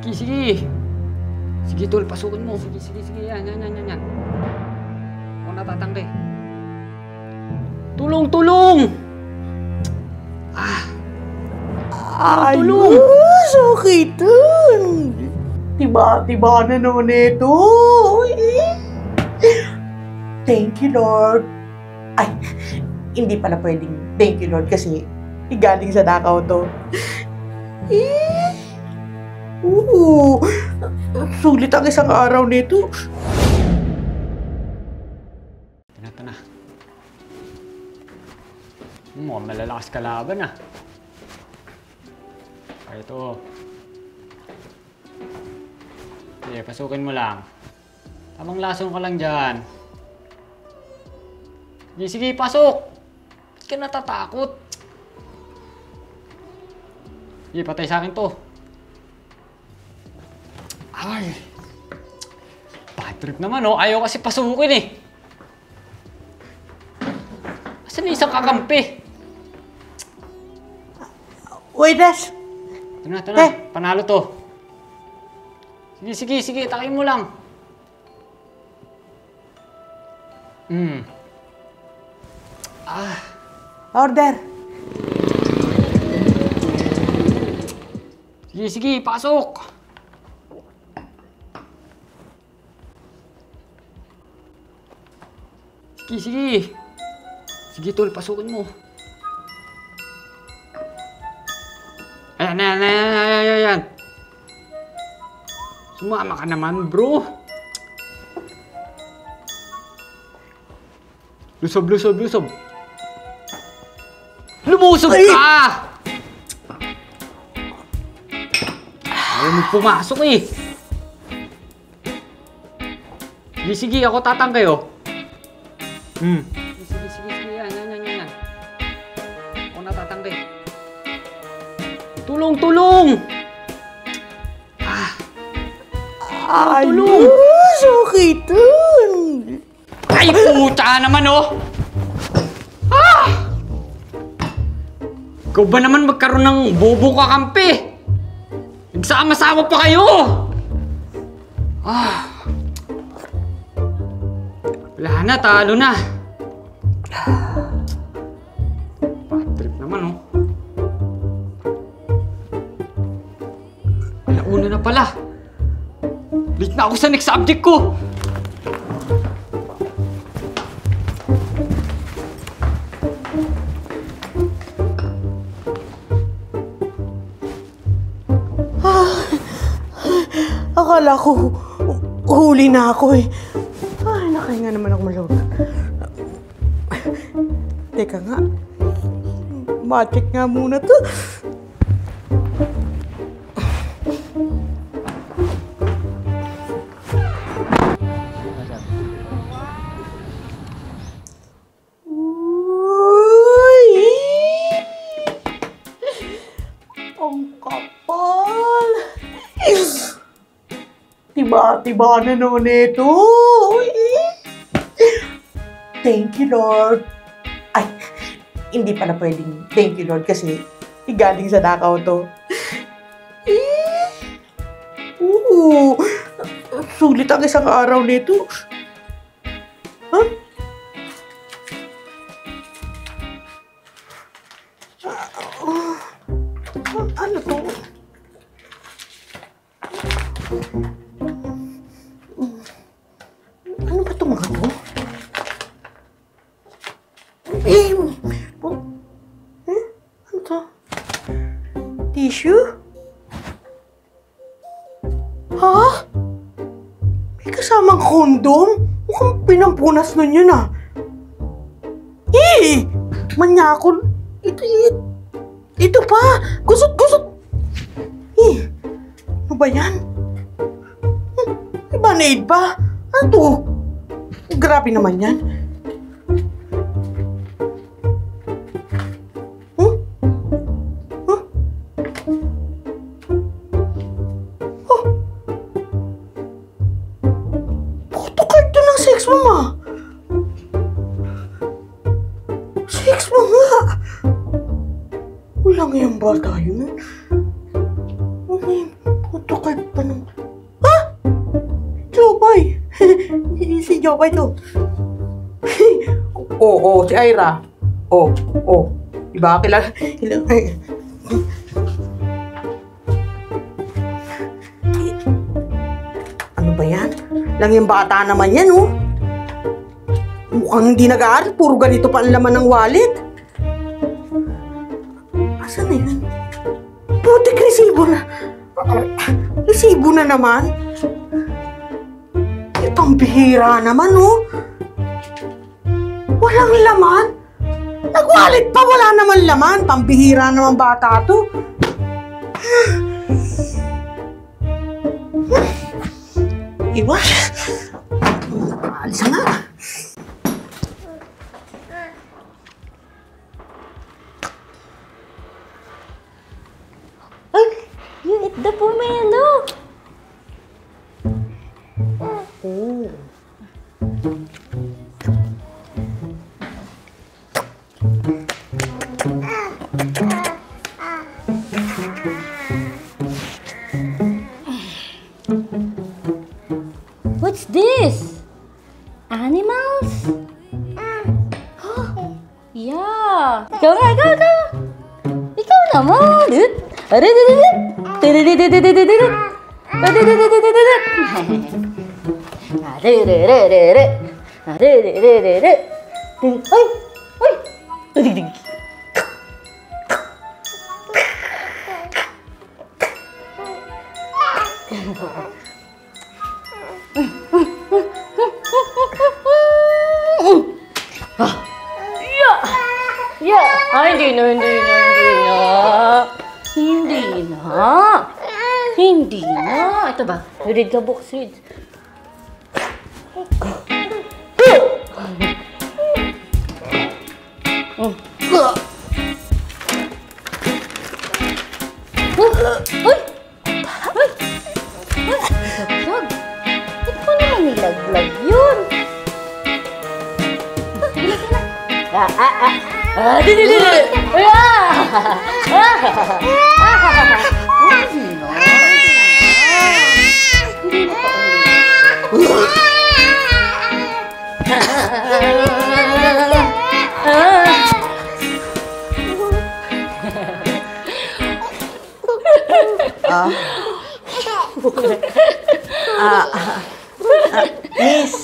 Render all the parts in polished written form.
Sige, sige. Sige, tol, pasukin mo. Sige, sige, sige. Yan. Ako natatanggi. Tulong, tulong! Tulong! Sakit dun! Tiba-tiba na naman ito! Thank you, Lord. Ay, hindi pala pwedeng thank you, Lord, kasi galing sa Dakaw to. Sulit ang isang araw nito. Ito na. Mukhang malalakas kalaban ah. Ito. Sige, pasukin mo lang. Tamang lasong ka lang dyan. Sige, sige, pasok! Ba't ka natatakot? Sige, patay sa akin to. Ay! Bad trip naman oh. Ayaw kasi pasukin eh. Asan na isang kakampi? Wait, Dash! Ito na. Panalo to. Sige. Takin mo lang. Order! Sige, pasok! Sige. Sige, tol, pasukin mo. Ayan. Sumama ka naman, bro. Lusob. Lumusob ka! Ayaw mo pumasok eh. Sige, ako tatangkay oh. Sige. Yan. Ako natatangkay. Tulong! Tulong! Sakit dun! Ay, puta naman oh! Ikaw ba naman magkaroon ng bobo kakampi? Nagsama-sama pa kayo! Wala na, talo na. Bad trip naman oh. Alauna na pala. Late na ako sa next subject ko. Akala ko, huli na ako eh. Ay, nakahinga naman ako malawag. Teka nga. Ma-check nga muna to. Uy! Ang kapal! Tiba-tiba na naman ito. Thank you, Lord. Ay, hindi pala pwedeng thank you, Lord, kasi galing sa Dakaw to. Sulit ang isang araw nito. Ano to? Ano ba ito mga to? Ano to? Tissue? Ha? May kasamang kondom? Mukhang pinampunas nun yun ah. Manyakol. Ito pa! Gusot! Ano ba yan? May band-aid pa? Ano to? Grabe naman yan. Photocard to ng sex mo ah. Sex mo nga. Wala ngayong bata yun. Autocard pa nung... Ha? Jopay! Si Jopay to. Oo, si Ira. Oo. Diba? Kilala... Ano ba yan? Lang yung bata naman yan, oh. Mukhang hindi nag-aaral. Puro ganito pa ang laman ng wallet. Asan na yun? Putik, resibo na. Resibo na naman. Itong bihira naman, oh. Walang laman. Nag-wallet pa, wala naman laman. Pambihira naman bata to. Iwan. Alis na nga. Ay, you eat the pomelo. Oh. What's this? Animals? Yeah. Ikaw nga. Ikaw naman. Hindi na. Ito ba? Read ka, books, read. Laglag. Ba't ko naman nilaglag yun? Miss.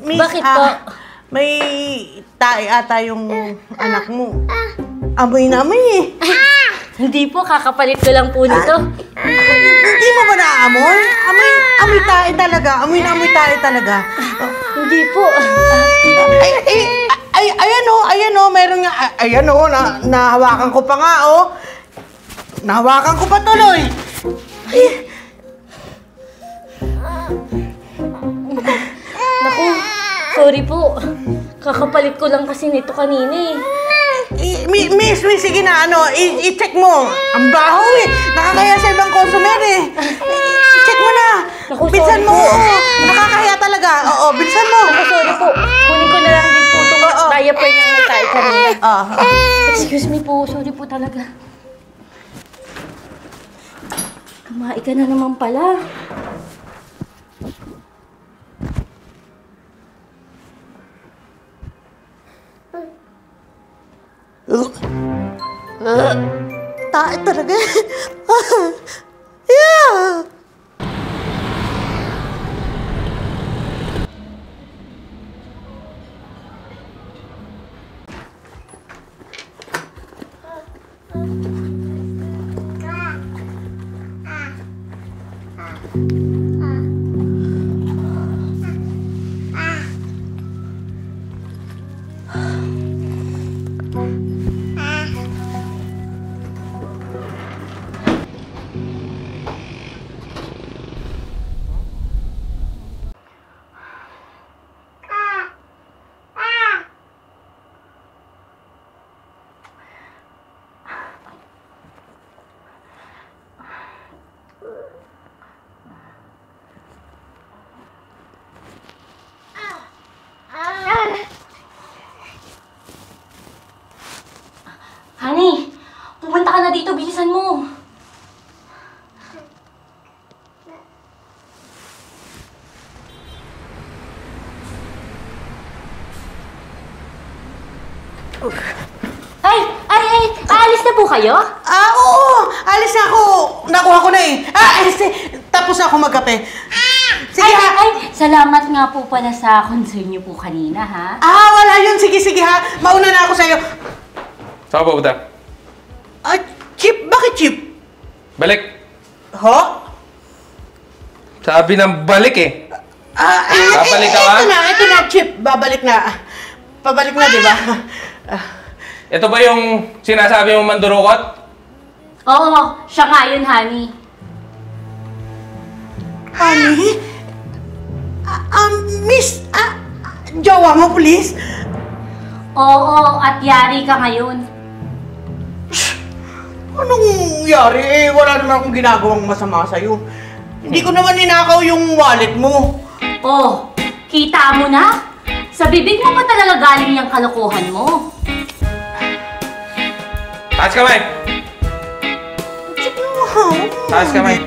Bakit po? May tae ata yung anak mo. Amoy na amoy eh. Hindi po, kakapalit ko lang po nito. Hindi mo ba naamoy? Amoy tae talaga. Amoy na amoy tae talaga. Hindi po. Ayan o, meron nga. Ayan o, nahawakan ko pa nga o. Nahawakan ko pa tuloy. Naku, sorry po. Kakapalit ko lang kasi nito kanina eh. Miss, sige na, i-check mo. Ang baho eh. Nakakaya sa ibang consumer eh. I-check mo na. Naku, Bilisan sorry mo. po. Nakakaya talaga. Oo, bilisan mo. Naku, sorry po. Kunin ko na lang din po itong diaper niyang may tayo kanina. Excuse me po, sorry po talaga. Kumain ka na naman pala. Tae talaga. Yeah. Pumunta ka na dito, bilisan mo. Aalis na po kayo? Oo! Alis na ako! Nakuha ko na eh. Alis na. Tapos na ako magkape. Sige salamat nga po pala sa concern niyo po kanina, ha? Wala yun. Sige ha. Mauna na ako sa'yo. Saan ka pupunta? Chip? Bakit Chip? Balik. Ho? Sabi ng balik eh. Babalik ka ba? Ito na, Chip. Babalik na. Pabalik na, di ba? Ito ba yung sinasabi mong mandurukot? Oo, siya nga yun, honey. Honey? Miss, jowa mo, please? Oo, at yari ka ngayon. Anong yari? Wala naman akong ginagawang masama sa'yo. Hindi ko naman ninakaw yung wallet mo. Oh, kita mo na? Sa bibig mo pa talaga galing yung kalokohan mo. Taas kamay! Taas kamay!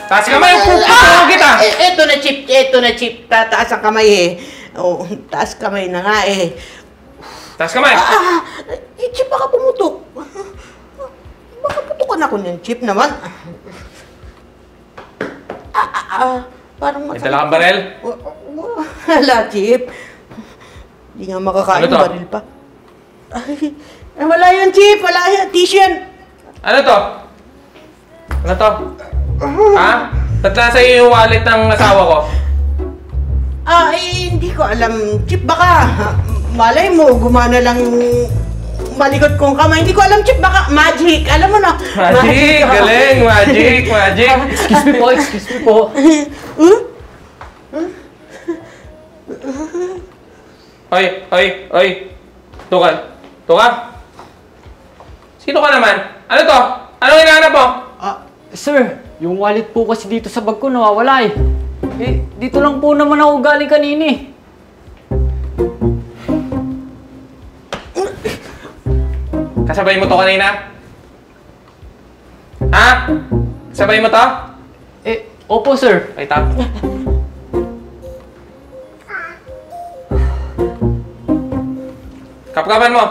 Taas kamay! Puputuhan kita! Ito na, Chip. Taas ang kamay eh. Oh, taas kamay na nga eh. Taas kamay! Chip, baka pumutok. Baka putukan ako niyan, Chip naman. Parang May dala kang barel? Wala, Chip. Hindi nga makakain Ano to? baril pa. Wala yan, Chip. Wala yan. Tissue yan. Ano to? Ano to? Ha? Ba't nasa iyo yung wallet ng asawa ko? Hindi ko alam. Chip, baka malay mo, gumana lang malikot kong kamay. Hindi ko alam, Chip, baka magic. Alam mo na. Magic! Galing! Magic! Excuse me po. Oy! Tuka! Sino ka naman? Ano to? Anong hinahanap mo? Sir, yung wallet po kasi dito sa bag ko nawawala eh. Dito lang po naman ako galing kanina eh. Kasabay mo to kanina? Ha? Kasabay mo to? Opo sir. Ay, tap. Kapkapan mo.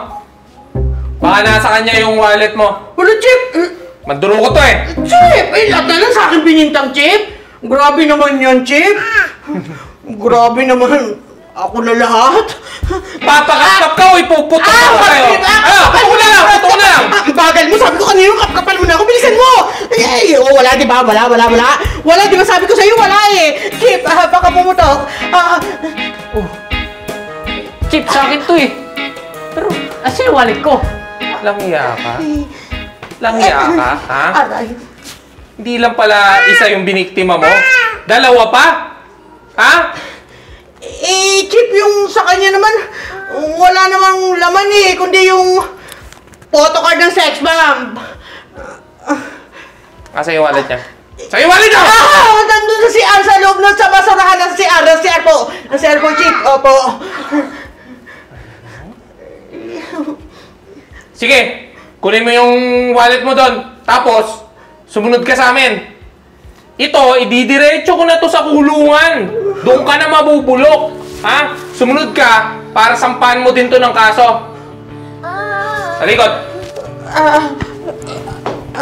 Baka nasa kanya yung wallet mo. Wala, Chip. Manduro ko to eh. Chip! Lahat na lang sa akin binintang, Chip. Grabe naman yan, Chip. Grabe naman. Ako na lahat. Papakapkap ka o ipuputok ko kayo. Puto ko na lang! Ang bagal mo. Sabi ko kanino, kapkapal mo na ako. Bilisan mo. Wala, di ba? Wala. Wala, di ba? Sabi ko sa'yo, wala eh. Chip, baka pumutok. Chip, sa akin to eh. Pero, asan yung wallet ko? Langya ka? Langya ka, ha? Aray. Hindi lang pala isa yung biniktima mo. Dalawa pa? Ha? Chip, yung sa kanya naman, wala namang laman eh, kundi yung photocard ng sex bomb. Asa yung wallet niya? Sa yung wallet niya! Nandun sa CR sa loob nun, sa basurahan ng CR. Ng CR po. Ng CR po, Chip. Opo. Sige, kunin mo yung wallet mo doon. Tapos, sumunod ka sa amin. Ito, ididiretso ko na to sa kulungan. Doon ka na mabubulok. Ha? Sumunod ka para sampahan mo din to ng kaso. Talikod.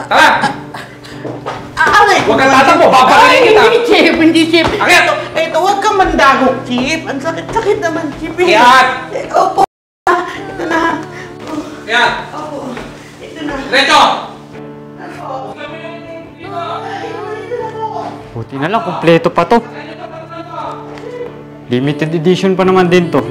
Tara! Huwag kang tatakbo, babarilin kita. Hindi, Chip. Akyat! Ito, huwag kang mandagok, Chip. Ang sakit-sakit naman, Chip. Akyat! Opo. Ito na. Akyat! Opo. Ito na. Diretso! Buti na lang, kompleto pa to. Limited edition pa naman din to.